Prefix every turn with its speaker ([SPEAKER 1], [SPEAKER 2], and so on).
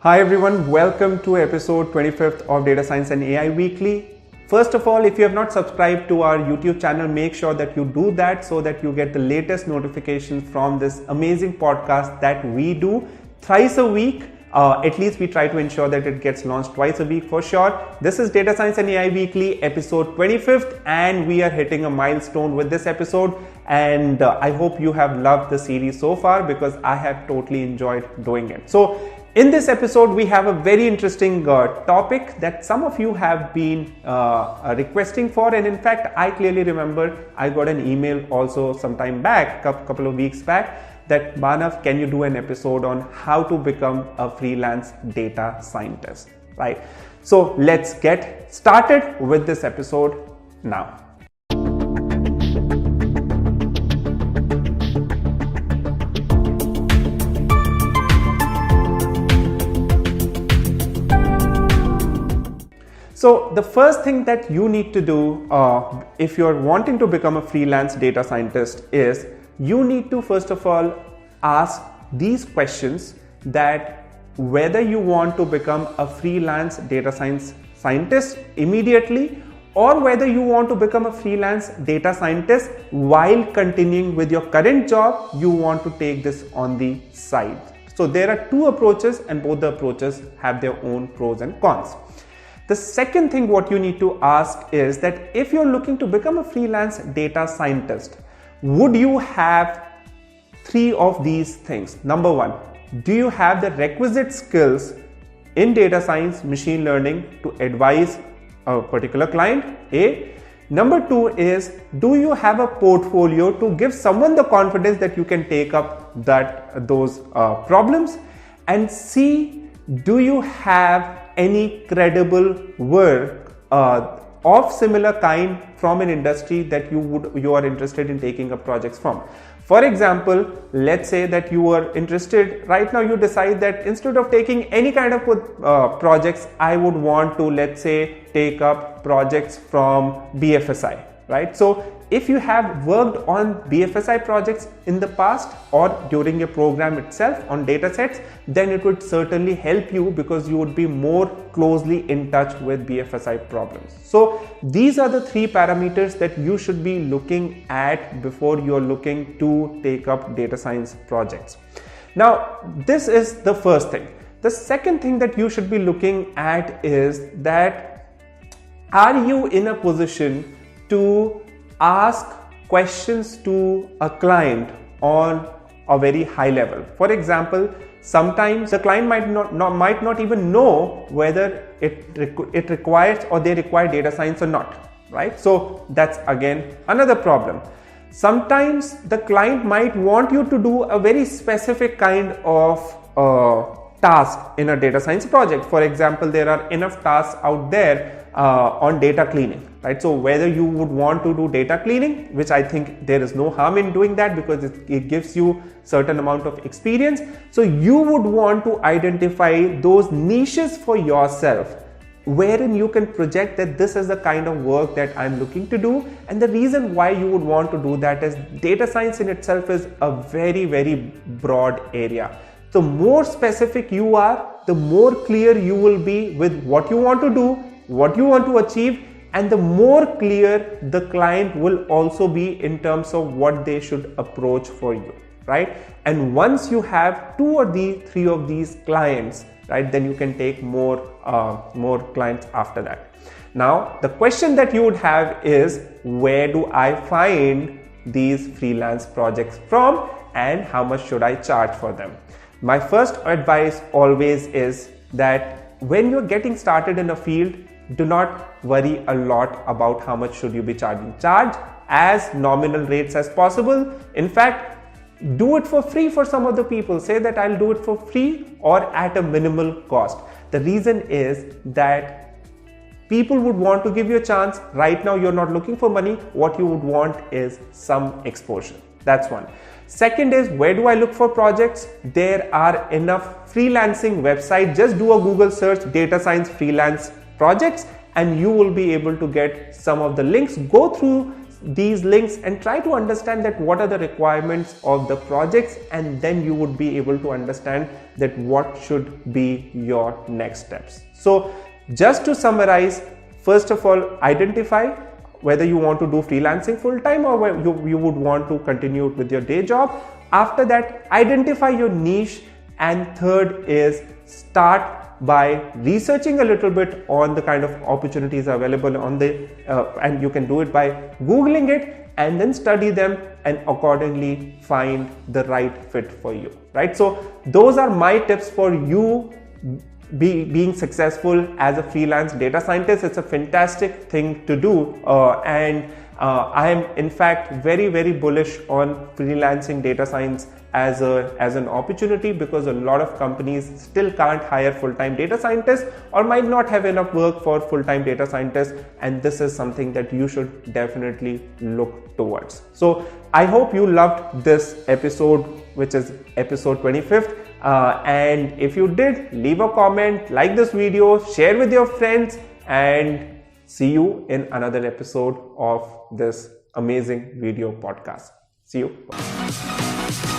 [SPEAKER 1] Hi everyone, welcome to episode 25th of Data Science and AI Weekly. First of all, if you have not subscribed to our YouTube channel, make sure that you do that so that you get the latest notifications from this amazing podcast that we do thrice a week. At least we try to ensure that it gets launched twice a week for sure. This is Data Science and AI Weekly, episode 25th, and we are hitting a milestone with this episode. And I hope you have loved the series so far because I have totally enjoyed doing it. So in this episode, we have a very interesting topic that some of you have been requesting for, and in fact, I clearly remember I got an email also some time back, couple of weeks back, that Manav, can you do an episode on how to become a freelance data scientist, right? So let's get started with this episode now. So the first thing that you need to do if you're wanting to become a freelance data scientist is you need to first of all ask these questions, that whether you want to become a freelance data science scientist immediately or whether you want to become a freelance data scientist while continuing with your current job, you want to take this on the side. So there are two approaches and both the approaches have their own pros and cons. The second thing what you need to ask is that if you're looking to become a freelance data scientist, would you have three of these things? Number one, do you have the requisite skills in data science, machine learning to advise a particular client? A. Number two is, do you have a portfolio to give someone the confidence that you can take up those problems? And C, do you have any credible work of similar kind from an industry that you are interested in taking up projects from? For example, let's say that you are interested, right now you decide that instead of taking any kind of projects, I would want to, let's say, take up projects from BFSI, right? So if you have worked on BFSI projects in the past or during your program itself on data sets, then it would certainly help you because you would be more closely in touch with BFSI problems. So these are the three parameters that you should be looking at before you're looking to take up data science projects. Now, this is the first thing. The second thing that you should be looking at is that, are you in a position to ask questions to a client on a very high level? For example, sometimes the client might not even know whether it requires or they require data science or not, right? So that's again another problem. Sometimes the client might want you to do a very specific kind of task in a data science project. For example, there are enough tasks out there on data cleaning, right? So whether you would want to do data cleaning, which I think there is no harm in doing that because it gives you certain amount of experience. So you would want to identify those niches for yourself wherein you can project that this is the kind of work that I'm looking to do. And the reason why you would want to do that is data science in itself is a very, very broad area. The more specific you are, the more clear you will be with what you want to do, what you want to achieve, and the more clear the client will also be in terms of what they should approach for you, right? And once you have two or three of these clients, right, then you can take more clients after that. Now, the question that you would have is, where do I find these freelance projects from and how much should I charge for them? My first advice always is that when you're getting started in a field, do not worry a lot about how much should you be charging. Charge as nominal rates as possible. In fact, do it for free for some of the people. Say that I'll do it for free or at a minimal cost. The reason is that people would want to give you a chance. Right now, you're not looking for money. What you would want is some exposure. That's one. Second is, where do I look for projects? There are enough freelancing websites. Just do a Google search, data science freelance projects, and you will be able to get some of the links. Go through these links and try to understand that what are the requirements of the projects, and then you would be able to understand that what should be your next steps. So just to summarize, first of all, identify whether you want to do freelancing full-time or you would want to continue with your day job. After that, identify your niche, and third is start by researching a little bit on the kind of opportunities available on the and you can do it by Googling it and then study them and accordingly find the right fit for you, right? So those are my tips for you being successful as a freelance data scientist. It's a fantastic thing to do, and I am in fact very bullish on freelancing data science as an opportunity, because a lot of companies still can't hire full-time data scientists or might not have enough work for full-time data scientists, and this is something that you should definitely look towards. So I hope you loved this episode, which is episode 25th. And if you did, leave a comment, like this video, share with your friends, and see you in another episode of this amazing video podcast. See you.